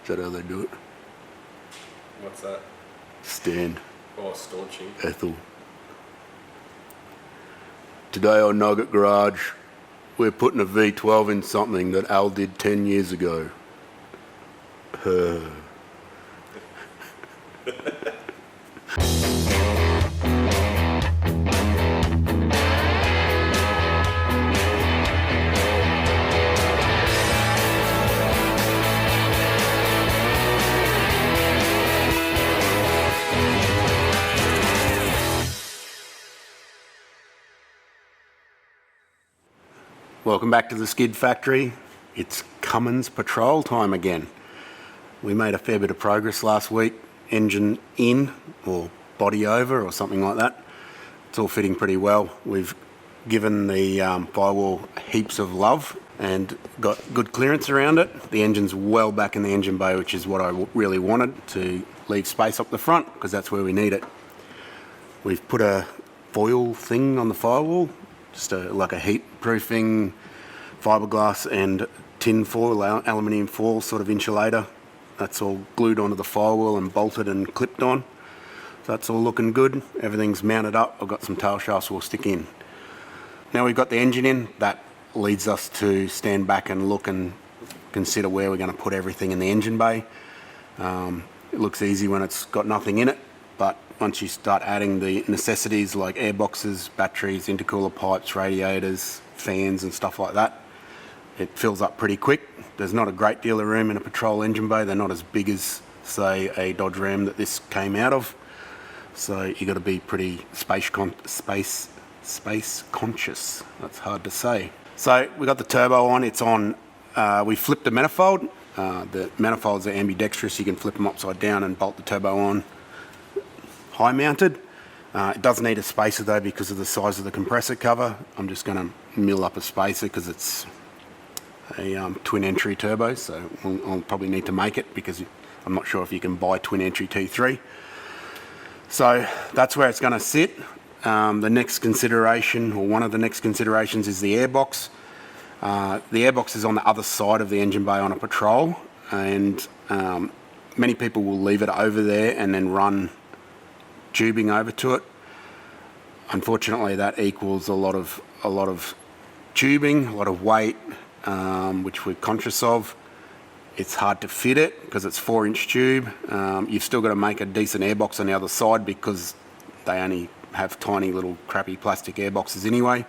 Is that how they do it? What's that? Stand. Oh, staunching. Ethel. Today on Nugget Garage, we're putting a V12 in something that Al did 10 years ago. Welcome back to the skid factory. It's Cummins Patrol time again. We made a fair bit of progress last week. Engine in, or body over, or something like that. It's all fitting pretty well. We've given the firewall heaps of love and got good clearance around it. The engine's well back in the engine bay, which is what I really wanted, to leave space up the front, because that's where we need it. We've put a foil thing on the firewall, just like a heat proofing fiberglass and tin foil, aluminium foil sort of insulator. That's all glued onto the firewall and bolted and clipped on. So that's all looking good. Everything's mounted up. I've got some tail shafts we'll stick in. Now we've got the engine in, that leads us to stand back and look and consider where we're going to put everything in the engine bay. It looks easy when it's got nothing in it, but once you start adding the necessities like airboxes, batteries, intercooler pipes, radiators, fans and stuff like that, it fills up pretty quick. There's not a great deal of room in a Patrol engine bay. They're not as big as, say, a Dodge Ram that this came out of. So you got to be pretty space conscious. That's hard to say. So we got the turbo on. It's on. We flipped the manifold. The manifolds are ambidextrous. You can flip them upside down and bolt the turbo on. High mounted. It does need a spacer though because of the size of the compressor cover. I'm just going to mill up a spacer because it's a twin entry turbo, so I'll probably need to make it because I'm not sure if you can buy twin entry T3. So that's where it's going to sit. The next consideration, or one of the next considerations, is the airbox. The airbox is on the other side of the engine bay on a Patrol, and many people will leave it over there and then run tubing over to it. Unfortunately, that equals a lot of tubing, a lot of weight, which we're conscious of. It's hard to fit it because it's 4-inch tube. You've still got to make a decent airbox on the other side because they only have tiny little crappy plastic airboxes anyway.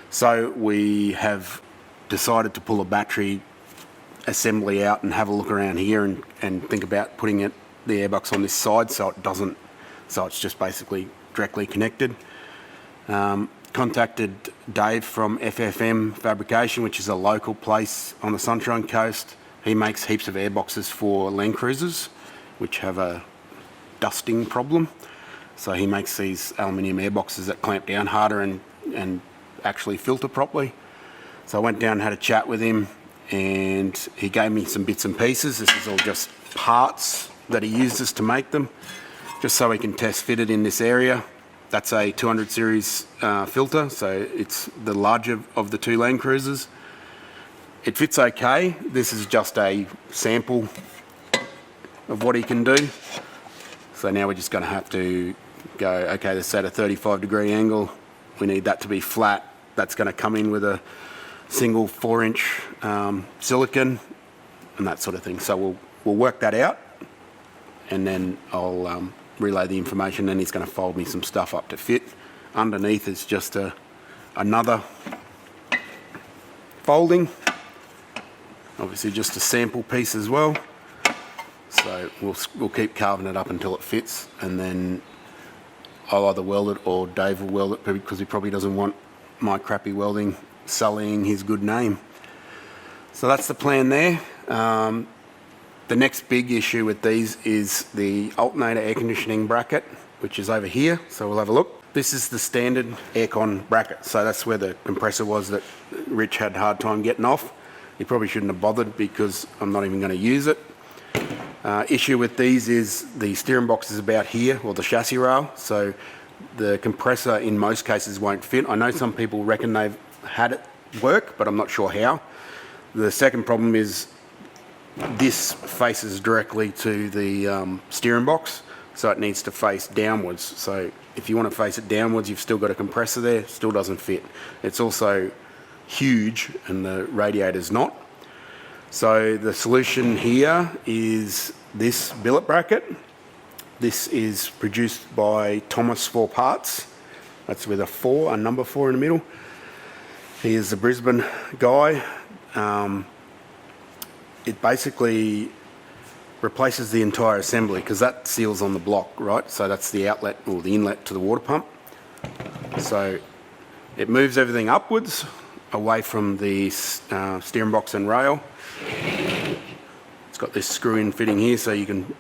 So we have decided to pull a battery assembly out and have a look around here and think about putting the airbox on this side so it's just basically directly connected. Contacted Dave from FFM Fabrication, which is a local place on the Sunshine Coast. He makes heaps of airboxes for Landcruisers, which have a dusting problem. So he makes these aluminium airboxes that clamp down harder and actually filter properly. So I went down and had a chat with him, and he gave me some bits and pieces. This is all just parts that he uses to make them, just so we can test fit it in this area. That's a 200 series filter, so it's the larger of the two Landcruisers. It fits okay. This is just a sample of what he can do. So now we're just going to have to go, okay, this is at a 35-degree angle. We need that to be flat. That's going to come in with a single 4-inch silicon and that sort of thing. So we'll work that out, and then I'll relay the information, and he's going to fold me some stuff up to fit. Underneath is just another folding, obviously just a sample piece as well. So we'll keep carving it up until it fits, and then I'll either weld it or Dave will weld it because he probably doesn't want my crappy welding sullying his good name. So that's the plan there. The next big issue with these is the alternator air conditioning bracket, which is over here. So we'll have a look. This is the standard aircon bracket. So that's where the compressor was that Rich had a hard time getting off. He probably shouldn't have bothered because I'm not even going to use it. Issue with these is the steering box is about here, or the chassis rail. So the compressor in most cases won't fit. I know some people reckon they've had it work, but I'm not sure how. The second problem is this faces directly to the steering box, so it needs to face downwards. So if you want to face it downwards, you've still got a compressor there, still doesn't fit. It's also huge and the radiator's not. So the solution here is this billet bracket. This is produced by Thomas 4 Parts. That's with a number 4 in the middle. He is a Brisbane guy. It basically replaces the entire assembly because that seals on the block, right? So that's the outlet or the inlet to the water pump. So it moves everything upwards away from the steering box and rail. It's got this screw-in fitting here, so you can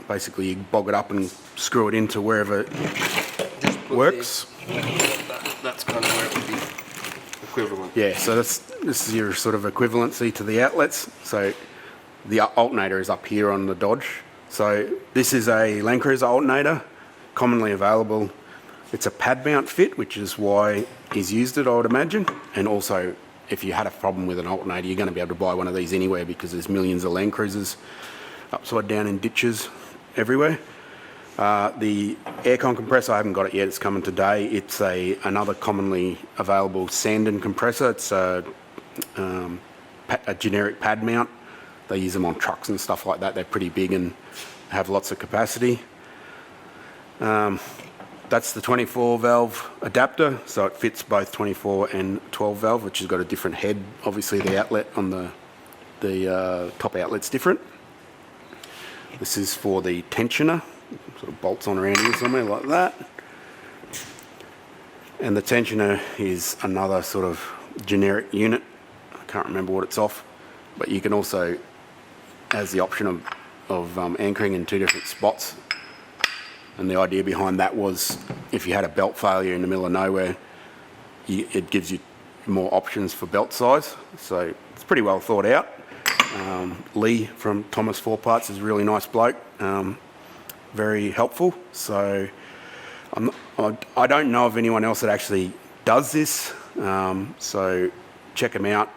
basically bog it up and screw it into wherever it works. That's kind of where it would be equivalent. Yeah, so this is your sort of equivalency to the outlets. So the alternator is up here on the Dodge. So this is a Landcruiser alternator, commonly available. It's a pad mount fit, which is why he's used it, I would imagine. And also, if you had a problem with an alternator, you're going to be able to buy one of these anywhere because there's millions of Landcruisers upside down in ditches everywhere. The aircon compressor, I haven't got it yet, it's coming today. It's another commonly available Sandon compressor. It's a generic pad mount. They use them on trucks and stuff like that. They're pretty big and have lots of capacity. That's the 24 valve adapter, so it fits both 24 and 12 valve, which has got a different head. Obviously the outlet on the top outlet's different. This is for the tensioner, sort of bolts on around here somewhere like that. And the tensioner is another sort of generic unit. I can't remember what it's off, but you can also, has the option of anchoring in 2 different spots. And the idea behind that was if you had a belt failure in the middle of nowhere, it gives you more options for belt size. So it's pretty well thought out. Lee from Thomas 4 Parts is a really nice bloke, very helpful. So I don't know of anyone else that actually does this, so check them out.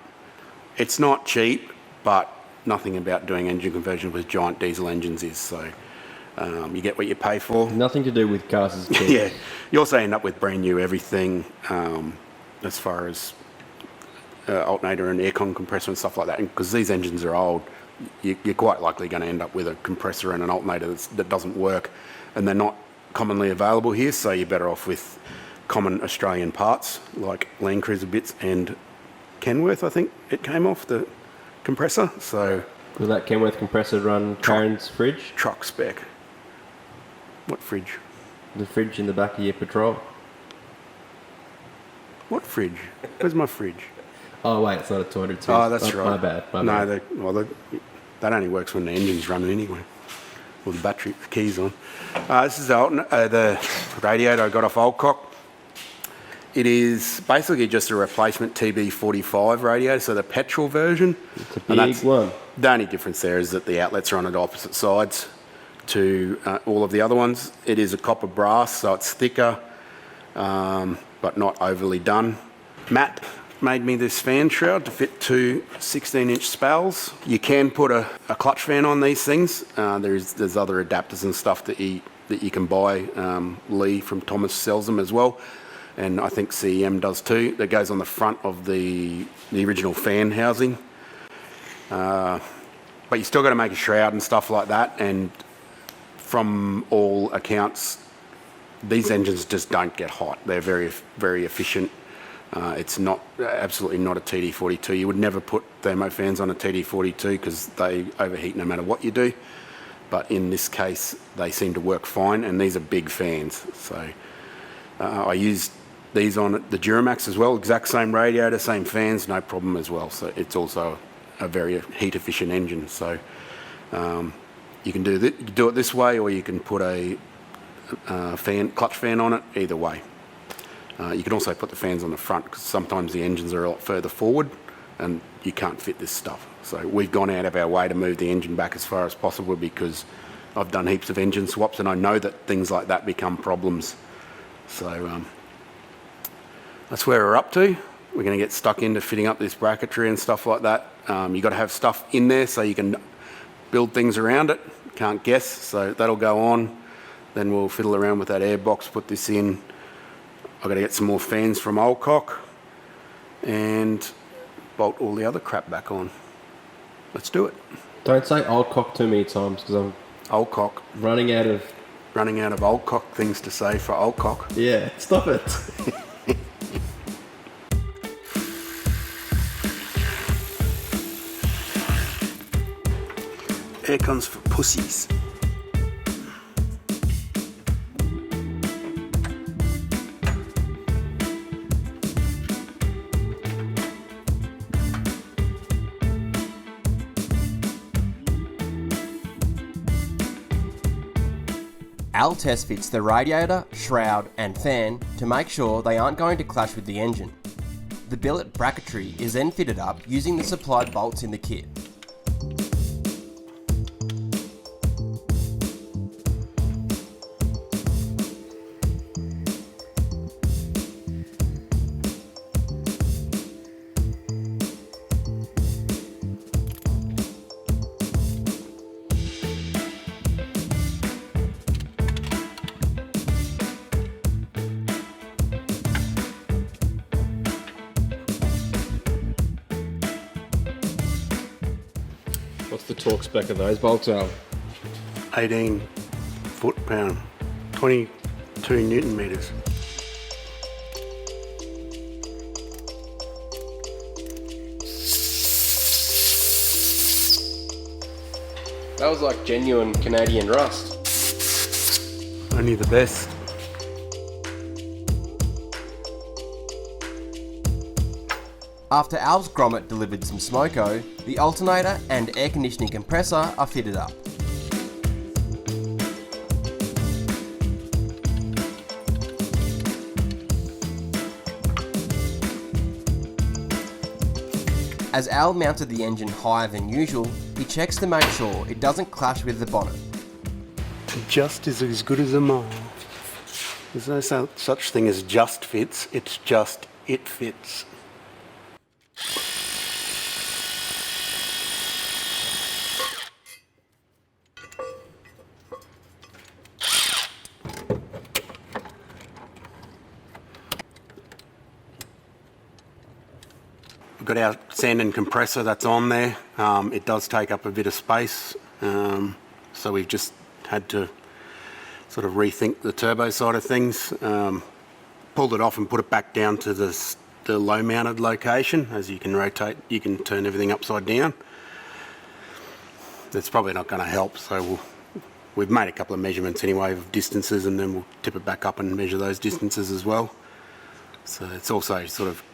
It's not cheap, but nothing about doing engine conversion with giant diesel engines is. So you get what you pay for. Nothing to do with cars is cheap. Yeah, you also end up with brand new everything as far as alternator and aircon compressor and stuff like that. Because these engines are old, you're quite likely going to end up with a compressor and an alternator that doesn't work, and they're not commonly available here. So you're better off with common Australian parts like Landcruiser bits and Kenworth. I think it came off the compressor. So will that Kenworth compressor run Karen's fridge? Truck spec. What fridge? The fridge in the back of your Patrol. What fridge? Where's my fridge? Oh wait, it's not a 202. Oh, that's right. My bad. My bad. That only works when the engine's running anyway, or the battery, the key's on. This is the radiator I got off Oldcock. It is basically just a replacement TB45 radiator, so the petrol version. It's a big one. The only difference there is that the outlets are on the opposite sides to all of the other ones. It is a copper brass, so it's thicker, but not overly done. Matt made me this fan shroud to fit 2 16-inch spals. You can put a clutch fan on these things. There's other adapters and stuff that you can buy. Lee from Thomas sells them as well, and I think CEM does too. That goes on the front of the original fan housing. But you still got to make a shroud and stuff like that, and from all accounts, these engines just don't get hot. They're very, very efficient. It's absolutely not a TD42. You would never put thermo fans on a TD42 because they overheat no matter what you do. But in this case, they seem to work fine, and these are big fans. So I used these on the Duramax as well. Exact same radiator, same fans, no problem as well. So it's also a very heat-efficient engine. So you can do it this way, or you can put a clutch fan on it. Either way. You can also put the fans on the front because sometimes the engines are a lot further forward and you can't fit this stuff. So we've gone out of our way to move the engine back as far as possible because I've done heaps of engine swaps and I know that things like that become problems. So that's where we're up to. We're going to get stuck into fitting up this bracketry and stuff like that. You've got to have stuff in there so you can build things around it. Can't guess, so that'll go on. Then we'll fiddle around with that airbox, put this in. I've got to get some more fans from Oldcock and bolt all the other crap back on. Let's do it. Don't say Oldcock too many times because I'm Oldcock. running out of Oldcock things to say for Oldcock. Yeah, stop it. Aircons for pussies. Al test fits the radiator, shroud and fan to make sure they aren't going to clash with the engine. The billet bracketry is then fitted up using the supplied bolts in the kit. What's the torque spec of those bolts, Al? 18 foot-pound, 22 newton meters. That was like genuine Canadian rust. Only the best. After Al's grommet delivered some smoko, the alternator and air conditioning compressor are fitted up. As Al mounted the engine higher than usual, he checks to make sure it doesn't clash with the bonnet. Just is as good as a mile. There's no such thing as just fits, it's just it fits. We've got our sand and compressor that's on there. It does take up a bit of space, so we've just had to sort of rethink the turbo side of things. Pulled it off and put it back down to the low mounted location. As you can rotate, you can turn everything upside down. That's probably not going to help, so we've made a couple of measurements anyway of distances, and then we'll tip it back up and measure those distances as well. So it's also sort of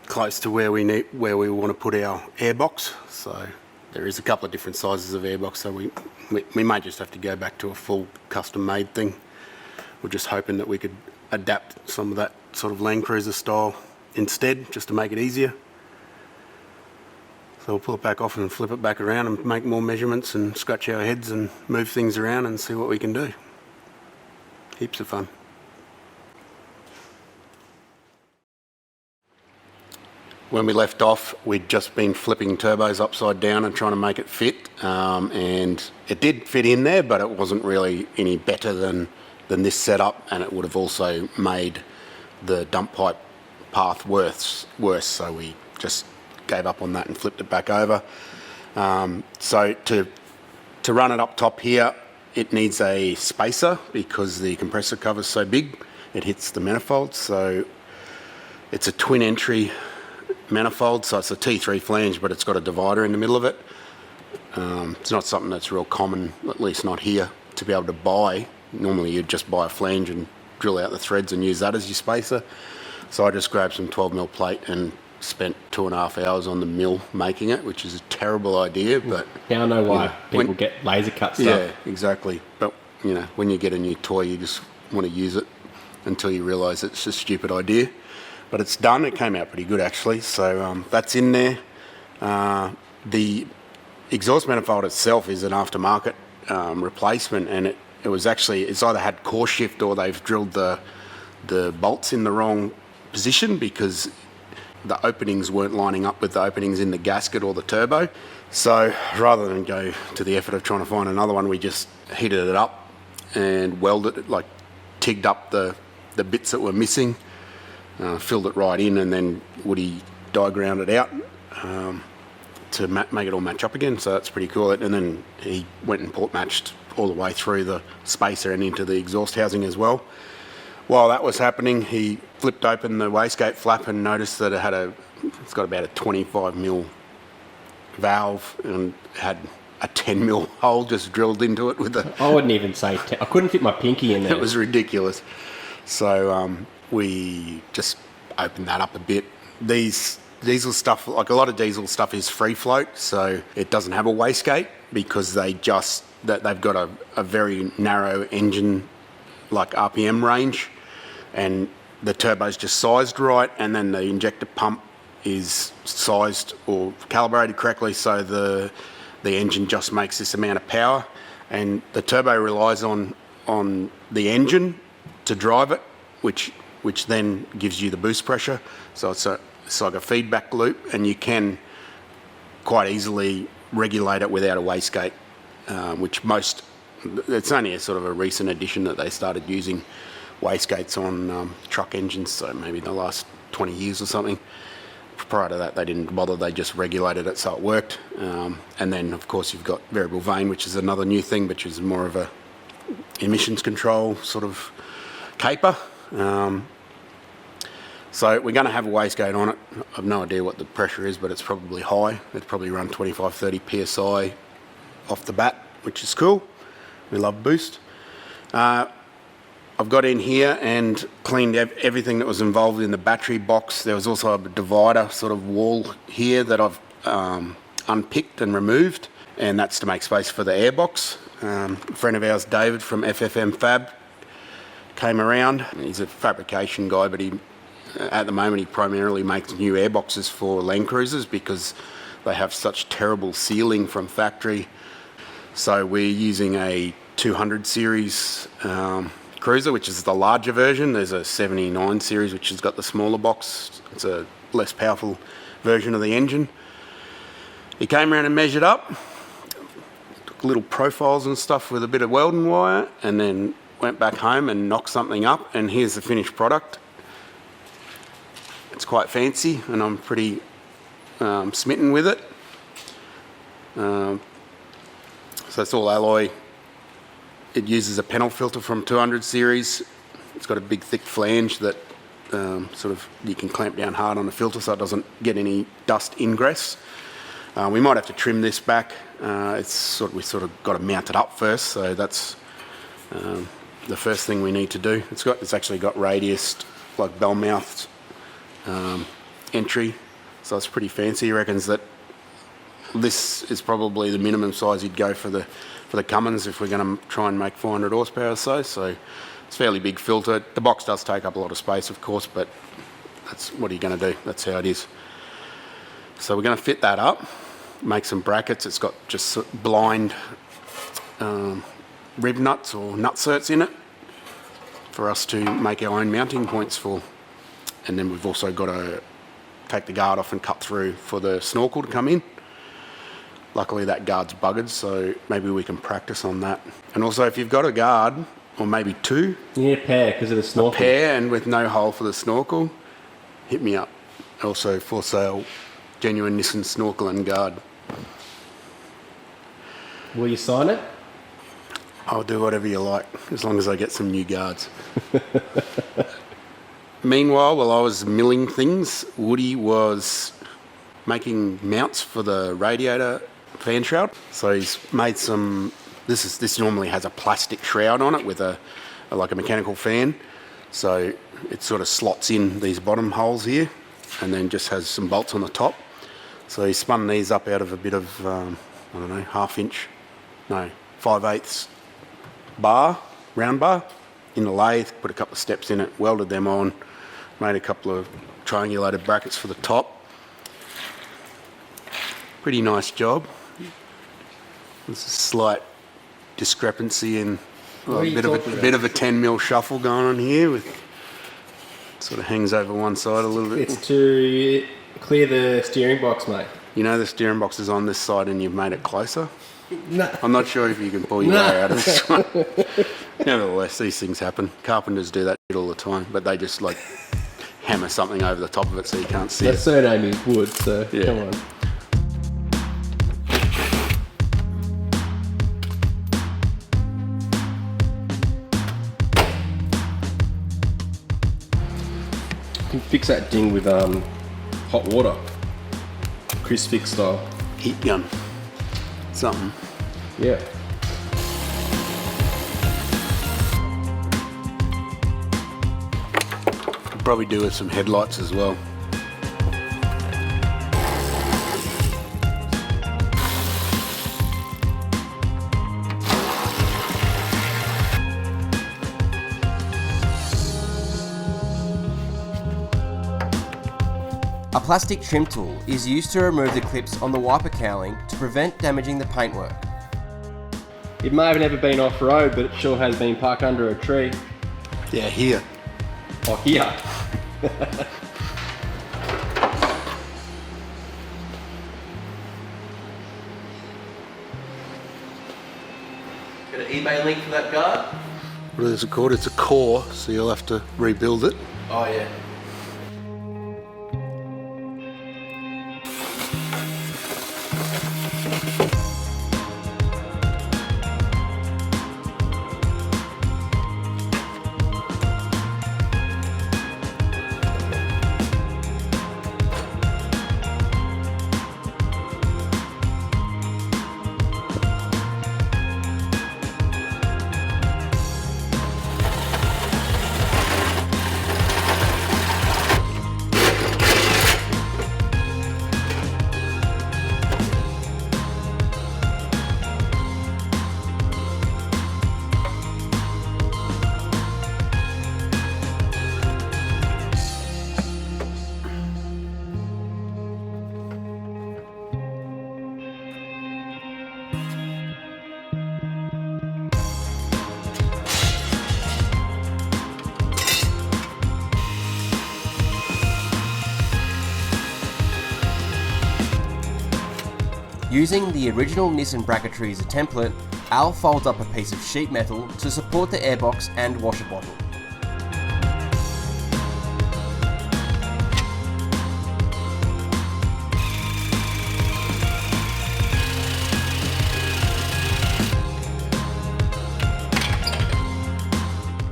close to where we want to put our airbox. So there is a couple of different sizes of airbox, so we may just have to go back to a full custom made thing. We're just hoping that we could adapt some of that sort of Landcruiser style instead, just to make it easier. So we'll pull it back off and flip it back around and make more measurements and scratch our heads and move things around and see what we can do. Heaps of fun. When we left off, we'd just been flipping turbos upside down and trying to make it fit, and it did fit in there, but it wasn't really any better than this setup, and it would have also made the dump pipe path worse, so we just gave up on that and flipped it back over. So to run it up top here, it needs a spacer because the compressor cover's so big, it hits the manifold. So it's a twin entry manifold, so it's a T3 flange, but it's got a divider in the middle of it. It's not something that's real common, at least not here, to be able to buy. Normally you'd just buy a flange and drill out the threads and use that as your spacer. So I just grabbed some 12mm plate and spent 2.5 hours on the mill making it, which is a terrible idea, but... Now I know why people get laser cut stuff. Yeah, exactly. But, you know, when you get a new toy, you just want to use it until you realise it's a stupid idea. But it's done. It came out pretty good, actually. So that's in there. The exhaust manifold itself is an aftermarket replacement, and it was actually, it's either had core shift or they've drilled the bolts in the wrong position, because the openings weren't lining up with the openings in the gasket or the turbo. So rather than go to the effort of trying to find another one, we just heated it up and welded it, like tigged up the bits that were missing, filled it right in, and then Woody diagrammed it out to make it all match up again. So that's pretty cool. And then he went and port matched all the way through the spacer and into the exhaust housing as well. While that was happening, he flipped open the wastegate flap and noticed that it's got about a 25mm valve and had a 10mm hole just drilled into it with I wouldn't even say 10. I couldn't fit my pinky in there. It was ridiculous. So we just opened that up a bit. These diesel stuff, like a lot of diesel stuff, is free float, so it doesn't have a wastegate because they've got a very narrow engine, like RPM range, and the turbo's just sized right, and then the injector pump is sized or calibrated correctly, so the engine just makes this amount of power, and the turbo relies on the engine to drive it, which then gives you the boost pressure. So it's like a feedback loop, and you can quite easily regulate it without a wastegate, it's only a sort of a recent addition that they started using wastegates on truck engines, so maybe in the last 20 years or something. Prior to that, they didn't bother, they just regulated it so it worked. And then, of course, you've got variable vane, which is another new thing, which is more of a emissions control sort of caper. So we're going to have a wastegate on it. I've no idea what the pressure is, but it's probably high. It's probably run 25-30 psi off the bat, which is cool. We love boost. I've got in here and cleaned everything that was involved in the battery box. There was also a divider sort of wall here that I've unpicked and removed, and that's to make space for the airbox. A friend of ours, David from FFM Fab, came around. He's a fabrication guy, but at the moment he primarily makes new airboxes for Landcruisers because they have such terrible sealing from factory. So we're using a 200 series cruiser, which is the larger version. There's a 79 series which has got the smaller box. It's a less powerful version of the engine. He came around and measured up, took little profiles and stuff with a bit of welding wire, and then went back home and knocked something up, and here's the finished product. It's quite fancy and I'm pretty smitten with it. So it's all alloy. It uses a panel filter from 200 series. It's got a big thick flange that sort of you can clamp down hard on the filter so it doesn't get any dust ingress. We might have to trim this back. We sort of got to mount it up first, so that's the first thing we need to do. It's actually got radius, like bell-mouthed entry, so it's pretty fancy. He reckons that this is probably the minimum size you'd go for the Cummins if we're going to try and make 400 horsepower or so. So it's a fairly big filter. The box does take up a lot of space, of course, but what are you going to do? That's how it is. So we're going to fit that up, make some brackets. It's got just blind rib nuts or nutserts in it for us to make our own mounting points for. And then we've also got to take the guard off and cut through for the Snorkel to come in. Luckily that guard's buggered, so maybe we can practice on that. And also if you've got a guard, or maybe two. Yeah, pair, because of the snorkel. A pair and with no hole for the snorkel, hit me up. Also for sale, genuine Nissan snorkel and guard. Will you sign it? I'll do whatever you like, as long as I get some new guards. Meanwhile, while I was milling things, Woody was making mounts for the Radiator fan shroud. So he's made some. This normally has a plastic shroud on it with like a mechanical fan. So it sort of slots in these bottom holes here, and then just has some bolts on the top. So he spun these up out of a bit of 5/8 bar, round bar, in the lathe. Put a couple of steps in it, welded them on, made a couple of triangulated brackets for the top. Pretty nice job. There's a slight discrepancy in a bit of a 10mm shuffle going on here with Sort of hangs over one side a little bit. It's to clear the steering box, mate. You know the steering box is on this side and you've made it closer? No. I'm not sure if you can pull your way out of this one. Nevertheless, these things happen. Carpenters do that shit all the time, but they just like hammer something over the top of it so you can't see That it. surname is Wood, so Yeah. come on. You can fix that ding with hot water. Chris Fix style. Heat gun. Something. Yeah. Could probably do with some headlights as well. A plastic trim tool is used to remove the clips on the wiper cowling to prevent damaging the paintwork. It may have never been off-road, but it sure has been parked under a tree. Yeah, here. Oh, here. Got an eBay link for that guard? What is it called? It's a core, so you'll have to rebuild it. Oh yeah. Using the original Nissan bracketry as a template, Al folds up a piece of sheet metal to support the airbox and washer bottle.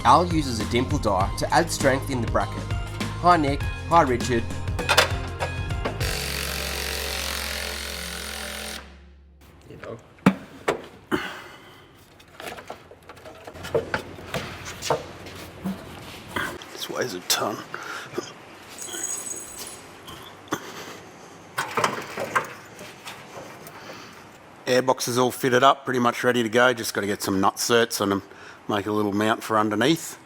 Al uses a dimple die to add strength in the bracket. Hi Nick, hi Richard. You know. This weighs a ton. Airbox is all fitted up, pretty much ready to go. Just got to get some nut certs on them, make a little mount for underneath.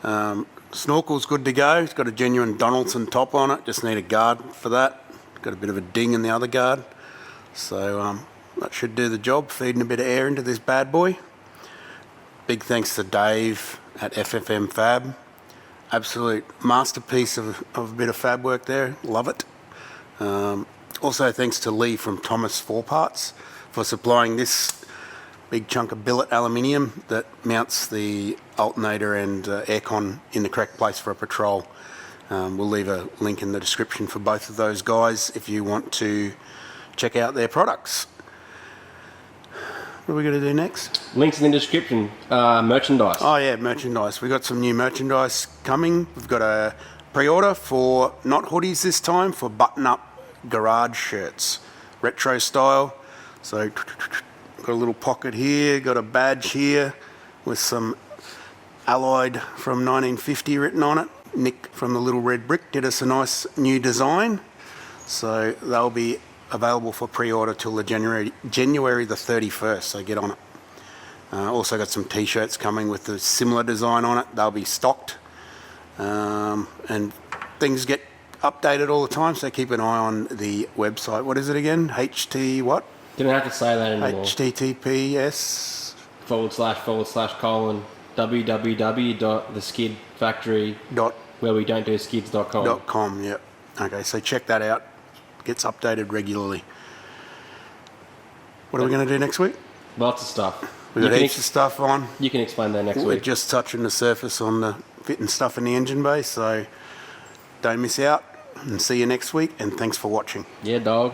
Snorkel's good to go. It's got a genuine Donaldson top on it. Just need a guard for that. Got a bit of a ding in the other guard. So that should do the job, feeding a bit of air into this bad boy. Big thanks to Dave at FFM Fab. Absolute masterpiece of a bit of fab work there. Love it. Also thanks to Lee from Thomas 4 Parts for supplying this big chunk of billet aluminium that mounts the alternator and aircon in the correct place for a patrol. We'll leave a link in the description for both of those guys if you want to check out their products. What are we going to do next? Links in the description. Merchandise. Oh yeah, merchandise. We've got some new merchandise coming. We've got a pre-order for, not hoodies this time, for button-up garage shirts. Retro style. So, got a little pocket here, got a badge here with some Allied from 1950 written on it. Nick from the Little Red Brick did us a nice new design. So they'll be available for pre-order till the January the 31st, so get on it. Also got some t-shirts coming with a similar design on it. They'll be stocked. And things get updated all the time, so keep an eye on the website. What is it again? HT what? Didn't have to say that anymore. HTTPS // www.theskidfactory.com. Where we don't do skids.com. .com, yep. Okay, so check that out. Gets updated regularly. What are we going to do next week? Lots of stuff. We've got heaps of stuff on. You can explain that next We're week. just touching the surface on the fitting stuff in the engine bay, so don't miss out. And see you next week, and thanks for watching. Yeah, dog.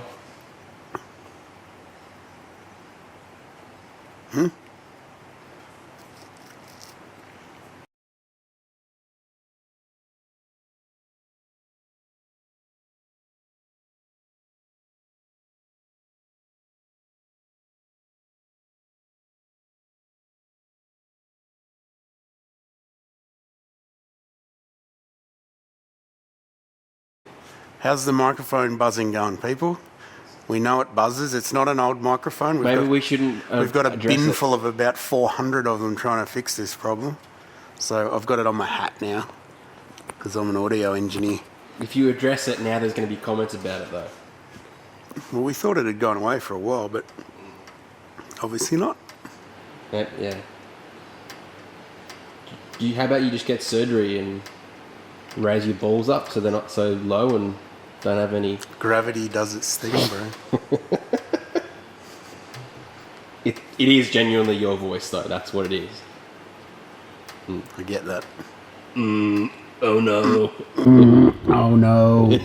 How's the microphone buzzing going, people? We know it buzzes. It's not an old microphone. Maybe we shouldn't. We've got a address bin it. full of about 400 of them trying to fix this problem. So I've got it on my hat now because I'm an audio engineer. If you address it now, there's going to be comments about it, though. Well, we thought it had gone away for a while, but obviously not. Yeah. How about you just get surgery and raise your balls up so they're not so low and don't have any... Gravity does its thing, bro. It is genuinely your voice, though. That's what it is. I get that. Oh, no. Oh, no.